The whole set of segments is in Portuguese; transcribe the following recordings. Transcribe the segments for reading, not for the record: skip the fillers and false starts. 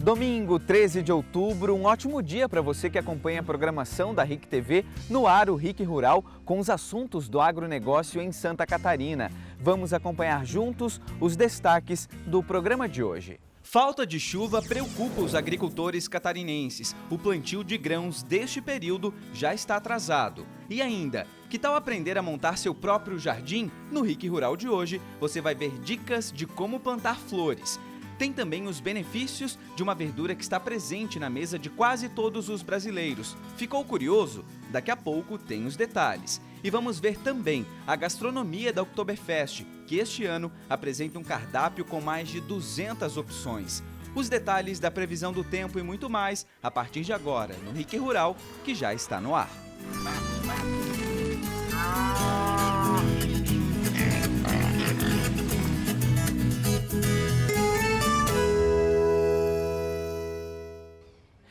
Domingo, 13 de outubro, um ótimo dia para você que acompanha a programação da RIC TV no ar, o RIC Rural, com os assuntos do agronegócio em Santa Catarina. Vamos acompanhar juntos os destaques do programa de hoje. Falta de chuva preocupa os agricultores catarinenses. O plantio de grãos deste período já está atrasado. E ainda, que tal aprender a montar seu próprio jardim? No RIC Rural de hoje, você vai ver dicas de como plantar flores. Tem também os benefícios de uma verdura que está presente na mesa de quase todos os brasileiros. Ficou curioso? Daqui a pouco tem os detalhes. E vamos ver também a gastronomia da Oktoberfest, que este ano apresenta um cardápio com mais de 200 opções. Os detalhes da previsão do tempo e muito mais a partir de agora no RIC Rural, que já está no ar.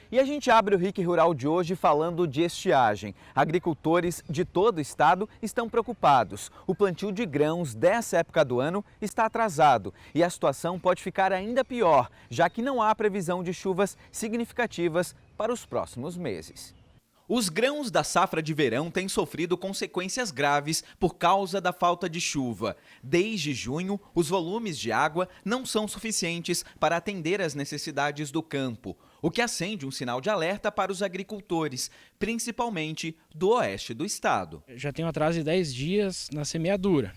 E a gente abre o RIC Rural de hoje falando de estiagem. Agricultores de todo o estado estão preocupados. O plantio de grãos dessa época do ano está atrasado e a situação pode ficar ainda pior, já que não há previsão de chuvas significativas para os próximos meses. Os grãos da safra de verão têm sofrido consequências graves por causa da falta de chuva. Desde junho, os volumes de água não são suficientes para atender às necessidades do campo, o que acende um sinal de alerta para os agricultores, principalmente do oeste do estado. Já tem um atraso de 10 dias na semeadura.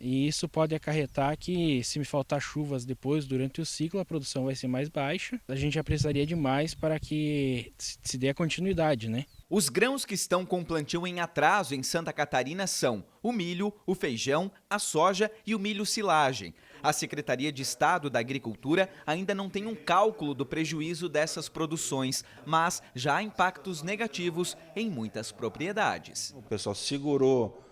E isso pode acarretar que, se me faltar chuvas depois, durante o ciclo, a produção vai ser mais baixa. A gente já precisaria de mais para que se dê a continuidade, né? Os grãos que estão com plantio em atraso em Santa Catarina são o milho, o feijão, a soja e o milho silagem. A Secretaria de Estado da Agricultura ainda não tem um cálculo do prejuízo dessas produções, mas já há impactos negativos em muitas propriedades. O pessoal segurou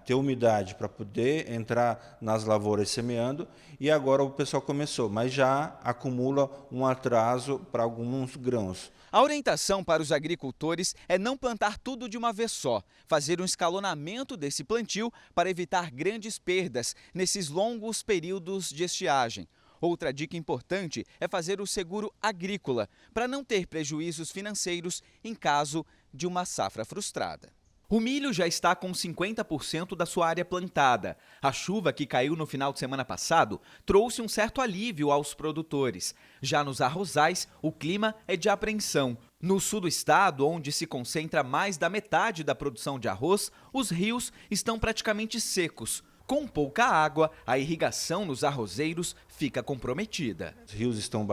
ter umidade para poder entrar nas lavouras semeando e agora o pessoal começou, mas já acumula um atraso para alguns grãos. A orientação para os agricultores é não plantar tudo de uma vez só, fazer um escalonamento desse plantio para evitar grandes perdas nesses longos períodos de estiagem. Outra dica importante é fazer o seguro agrícola, para não ter prejuízos financeiros em caso de uma safra frustrada. O milho já está com 50% da sua área plantada. A chuva que caiu no final de semana passado trouxe um certo alívio aos produtores. Já nos arrozais, o clima é de apreensão. No sul do estado, onde se concentra mais da metade da produção de arroz, os rios estão praticamente secos. Com pouca água, a irrigação nos arrozeiros fica comprometida. Os rios estão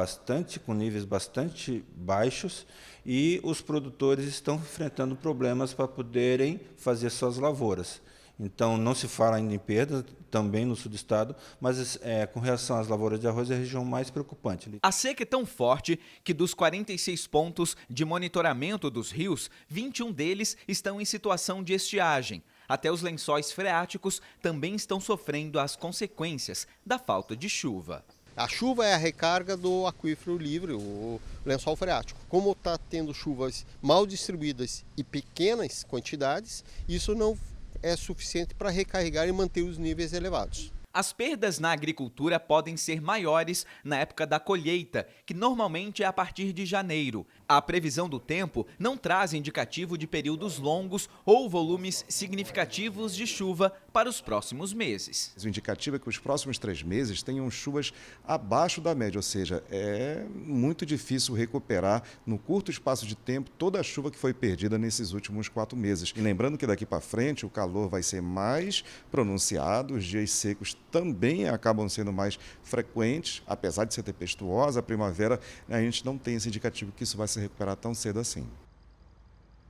com níveis bastante baixos e os produtores estão enfrentando problemas para poderem fazer suas lavouras. Então, não se fala ainda em perdas, também no sul do estado, mas com relação às lavouras de arroz é a região mais preocupante. A seca é tão forte que dos 46 pontos de monitoramento dos rios, 21 deles estão em situação de estiagem. Até os lençóis freáticos também estão sofrendo as consequências da falta de chuva. A chuva é a recarga do aquífero livre, o lençol freático. Como está tendo chuvas mal distribuídas e pequenas quantidades, isso não é suficiente para recarregar e manter os níveis elevados. As perdas na agricultura podem ser maiores na época da colheita, que normalmente é a partir de janeiro. A previsão do tempo não traz indicativo de períodos longos ou volumes significativos de chuva para os próximos meses. O indicativo é que os próximos 3 meses tenham chuvas abaixo da média, ou seja, é muito difícil recuperar no curto espaço de tempo toda a chuva que foi perdida nesses últimos 4 meses. E lembrando que daqui para frente o calor vai ser mais pronunciado, os dias secos também acabam sendo mais frequentes, apesar de ser tempestuosa, a primavera, a gente não tem esse indicativo que isso vai se recuperar tão cedo assim.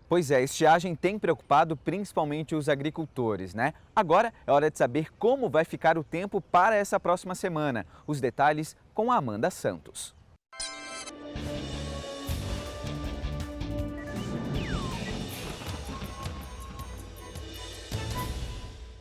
Pois é, a estiagem tem preocupado principalmente os agricultores, né? Agora é hora de saber como vai ficar o tempo para essa próxima semana. Os detalhes com a Amanda Santos.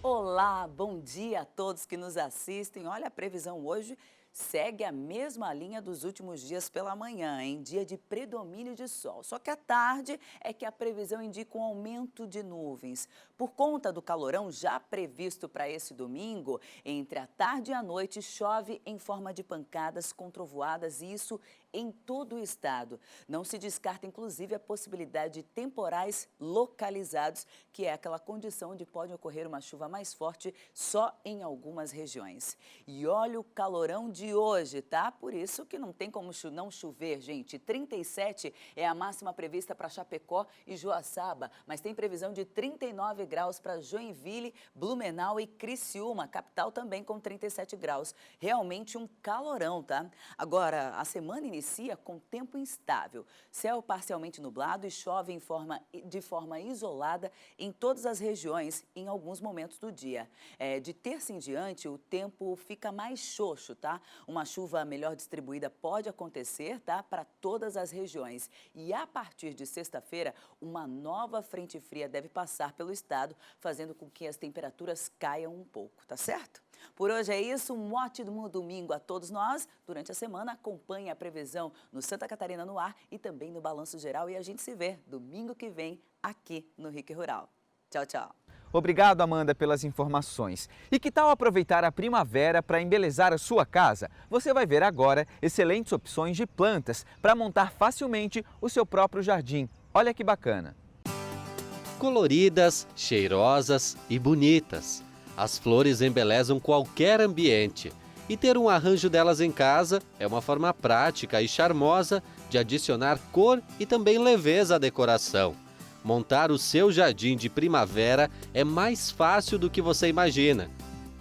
Olá, bom dia a todos que nos assistem. Olha, a previsão hoje segue a mesma linha dos últimos dias pela manhã, em dia de predomínio de sol. Só que à tarde é que a previsão indica um aumento de nuvens. Por conta do calorão já previsto para esse domingo, entre a tarde e a noite chove em forma de pancadas com trovoadas, e isso em todo o estado. Não se descarta, inclusive, a possibilidade de temporais localizados, que é aquela condição onde pode ocorrer uma chuva mais forte só em algumas regiões. E olha o calorão de hoje, tá? Por isso que não tem como não chover, gente. 37 é a máxima prevista para Chapecó e Joaçaba, mas tem previsão de 39 graus para Joinville, Blumenau e Criciúma, capital também com 37 graus. Realmente um calorão, tá? Agora, a semana inicia com tempo instável. Céu parcialmente nublado e chove de forma isolada em todas as regiões em alguns momentos do dia. De terça em diante, o tempo fica mais xoxo, tá? Uma chuva melhor distribuída pode acontecer, tá? Para todas as regiões. E a partir de sexta-feira, uma nova frente fria deve passar pelo estado, fazendo com que as temperaturas caiam um pouco, tá certo? Por hoje é isso, um ótimo domingo a todos nós. Durante a semana, acompanhe a previsão no Santa Catarina no Ar e também no Balanço Geral. E a gente se vê domingo que vem aqui no RIC Rural. Tchau, tchau. Obrigado, Amanda, pelas informações. E que tal aproveitar a primavera para embelezar a sua casa? Você vai ver agora excelentes opções de plantas para montar facilmente o seu próprio jardim. Olha que bacana! Coloridas, cheirosas e bonitas. As flores embelezam qualquer ambiente. E ter um arranjo delas em casa é uma forma prática e charmosa de adicionar cor e também leveza à decoração. Montar o seu jardim de primavera é mais fácil do que você imagina.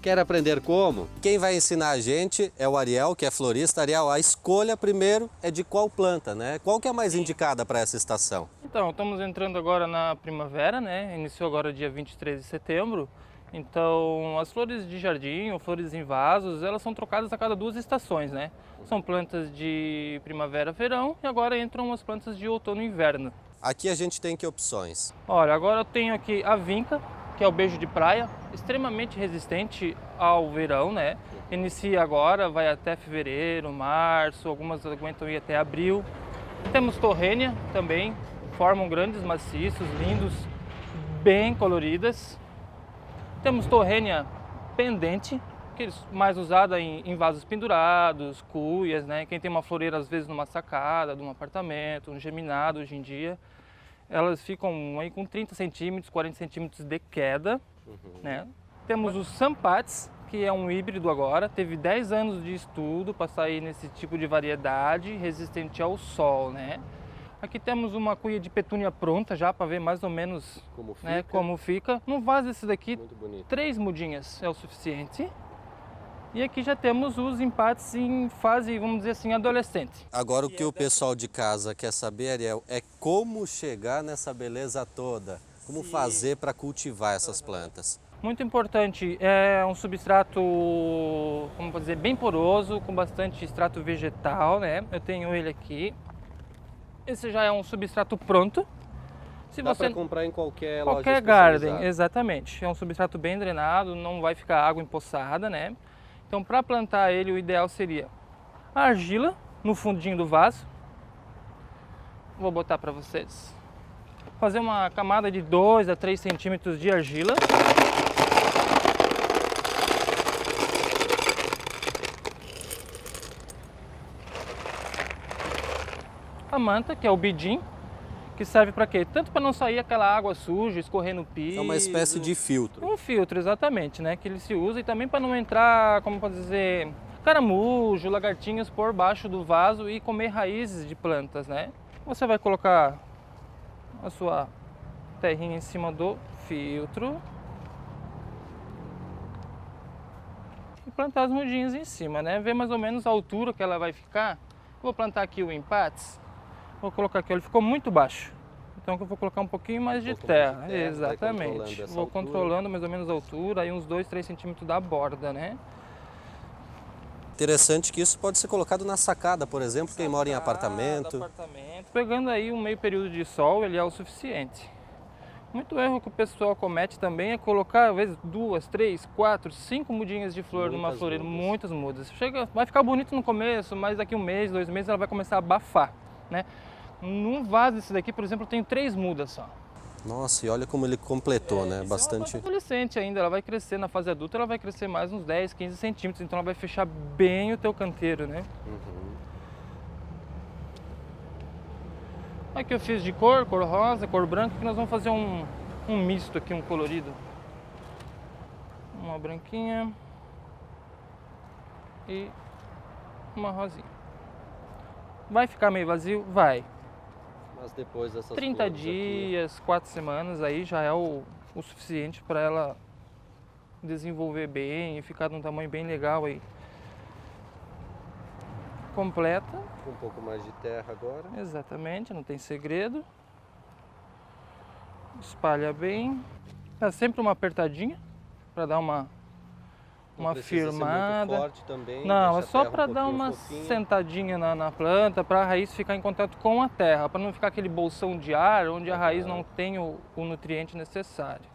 Quer aprender como? Quem vai ensinar a gente é o Ariel, que é florista. Ariel, a escolha primeiro é de qual planta, né? Qual que é a mais indicada para essa estação? Então, estamos entrando agora na primavera, né? Iniciou agora dia 23 de setembro. Então, as flores de jardim ou flores em vasos, elas são trocadas a cada 2 estações, né? São plantas de primavera, verão e agora entram as plantas de outono e inverno. Aqui a gente tem que opções? Olha, agora eu tenho aqui a vinca, que é o beijo de praia, extremamente resistente ao verão, né? Inicia agora, vai até fevereiro, março, algumas aguentam ir até abril. Temos torrênia também, formam grandes maciços, lindos, bem coloridas. Temos torrênia pendente, que é mais usada em vasos pendurados, cuias, né? Quem tem uma floreira às vezes numa sacada, num apartamento, um geminado hoje em dia, elas ficam aí com 30 centímetros, 40 centímetros de queda, né? Temos os sampats, que é um híbrido agora, teve 10 anos de estudo para sair nesse tipo de variedade, resistente ao sol, né? Aqui temos uma cuia de petúnia pronta já para ver mais ou menos como fica. Num vaso desse daqui, 3 mudinhas é o suficiente. E aqui já temos os empates em fase, vamos dizer assim, adolescente. Agora o que o pessoal de casa quer saber, Ariel, é como chegar nessa beleza toda. Como fazer para cultivar essas plantas. Muito importante, é um substrato, como dizer, bem poroso, com bastante extrato vegetal, né? Eu tenho ele aqui. Esse já é um substrato pronto. Dá para comprar em qualquer loja Qualquer garden, exatamente. É um substrato bem drenado, não vai ficar água empoçada, né? Então, para plantar ele, o ideal seria a argila no fundinho do vaso. Vou botar para vocês. Fazer uma camada de 2 a 3 centímetros de argila. A manta, que é o bidim, que serve para quê? Tanto para não sair aquela água suja, escorrer no piso. É uma espécie de filtro. Um filtro, exatamente, né? Que ele se usa e também para não entrar, como pode dizer, caramujo, lagartinhas por baixo do vaso e comer raízes de plantas, né? Você vai colocar a sua terrinha em cima do filtro e plantar as mudinhas em cima, né? Ver mais ou menos a altura que ela vai ficar. Vou plantar aqui o empates. Vou colocar aqui, ele ficou muito baixo. Então eu vou colocar um pouquinho mais de terra. Exatamente. Vou controlando mais ou menos a altura, aí uns 2, 3 centímetros da borda, né? Interessante que isso pode ser colocado na sacada, por exemplo, quem mora em apartamento. Pegando aí um meio período de sol, ele é o suficiente. Muito erro que o pessoal comete também é colocar, às vezes, 2, 3, 4, 5 mudinhas de flor numa floreira, muitas mudas. Vai ficar bonito no começo, mas daqui 1 mês, 2 meses ela vai começar a abafar, né? Num vaso desse daqui, por exemplo, eu tenho 3 mudas só. Nossa, e olha como ele completou, né? Bastante. É uma adolescente ainda, ela vai crescer na fase adulta, ela vai crescer mais uns 10, 15 centímetros, então ela vai fechar bem o teu canteiro, né? Aqui eu fiz de cor rosa, cor branca, que nós vamos fazer um misto aqui, um colorido. Uma branquinha e uma rosinha. Vai ficar meio vazio? Vai. Mas depois dessas 30 dias, aqui... 4 semanas, aí já é o suficiente para ela desenvolver bem e ficar de um tamanho bem legal aí. Completa. Um pouco mais de terra agora. Exatamente, não tem segredo. Espalha bem. Dá sempre uma apertadinha para dar uma firmada. Ser muito forte também, não, é só para dar uma sentadinha na planta, para a raiz ficar em contato com a terra, para não ficar aquele bolsão de ar onde a raiz não tem o nutriente necessário.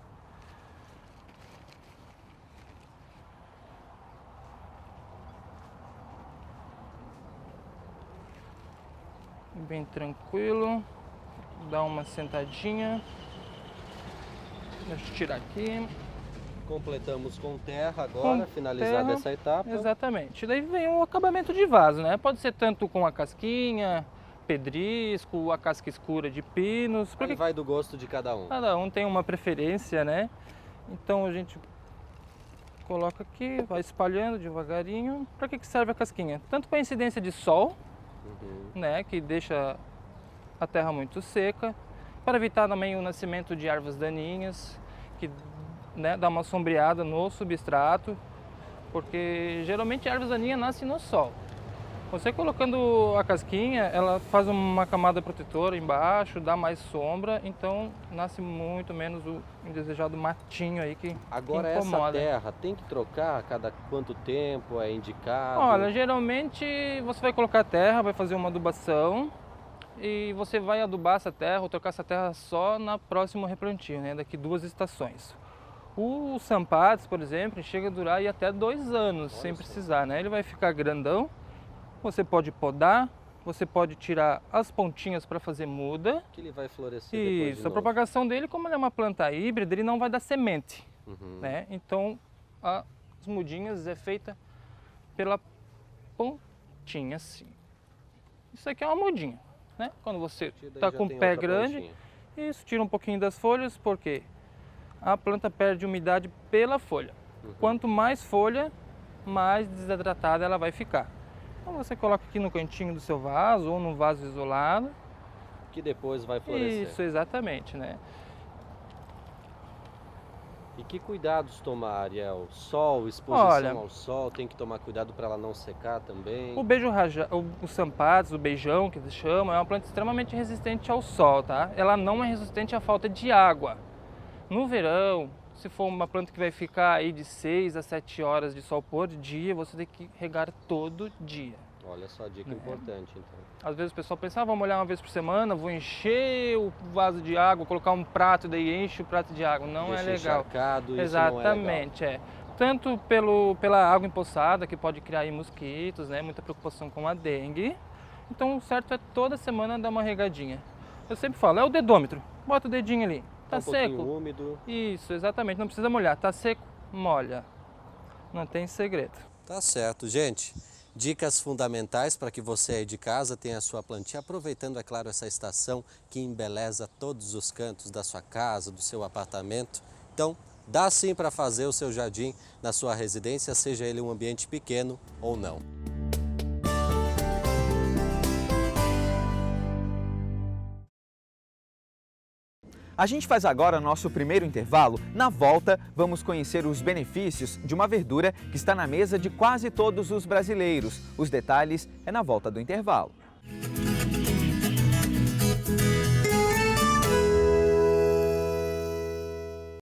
Bem tranquilo, dá uma sentadinha. Deixa eu tirar aqui. Completamos com terra agora, finalizada essa etapa. Exatamente. Daí vem o acabamento de vaso, né? Pode ser tanto com a casquinha, pedrisco, a casca escura de pinos. Porque vai do gosto de cada um. Cada um tem uma preferência, né? Então a gente coloca aqui, vai espalhando devagarinho. Para que serve a casquinha? Tanto para incidência de sol, né? Que deixa a terra muito seca. Para evitar também o nascimento de ervas daninhas, que né, dá uma sombreada no substrato, porque geralmente a erva daninha nasce no sol. Você colocando a casquinha, ela faz uma camada protetora embaixo, dá mais sombra, então nasce muito menos o indesejado matinho aí que Agora incomoda. Essa terra tem que trocar a cada quanto tempo é indicado? Olha, geralmente você vai colocar a terra, vai fazer uma adubação e você vai adubar essa terra ou trocar essa terra só na próximo replantio, né, daqui 2 estações. O Sampades, por exemplo, chega a durar aí até 2 anos, sem precisar, né? Ele vai ficar grandão, você pode podar, você pode tirar as pontinhas para fazer muda. Que ele vai florescer depois de Isso, novo. a propagação dele, como ele é uma planta híbrida, ele não vai dar semente, né? Então, as mudinhas é feita pela pontinha assim. Isso aqui é uma mudinha, né? Quando você está com o pé grande, isso, tira um pouquinho das folhas, porque a planta perde umidade pela folha. Quanto mais folha, mais desidratada ela vai ficar. Então você coloca aqui no cantinho do seu vaso ou num vaso isolado. Que depois vai florescer. Isso, exatamente, né? E que cuidados tomar, Ariel? Sol, exposição ao sol, tem que tomar cuidado para ela não secar também? O beijo rajado, o Sampades, o beijão que eles chamam, é uma planta extremamente resistente ao sol, tá? Ela não é resistente à falta de água. No verão, se for uma planta que vai ficar aí de 6 a 7 horas de sol por dia, você tem que regar todo dia. Olha só, dica importante então. Às vezes o pessoal pensa, vou molhar uma vez por semana, vou encher o vaso de água, colocar um prato, daí enche o prato de água. Não é legal. Encharcado, exatamente, isso não é legal. Tanto pela água empoçada, que pode criar aí mosquitos, né? Muita preocupação com a dengue. Então o certo é toda semana dar uma regadinha. Eu sempre falo, é o dedômetro, bota o dedinho ali. Tá seco? Úmido. Isso, exatamente, não precisa molhar. Tá seco, molha. Não tem segredo. Tá certo, gente. Dicas fundamentais para que você aí de casa tenha a sua plantinha, aproveitando, é claro, essa estação que embeleza todos os cantos da sua casa, do seu apartamento. Então, dá sim para fazer o seu jardim na sua residência, seja ele um ambiente pequeno ou não. A gente faz agora nosso primeiro intervalo. Na volta, vamos conhecer os benefícios de uma verdura que está na mesa de quase todos os brasileiros. Os detalhes é na volta do intervalo.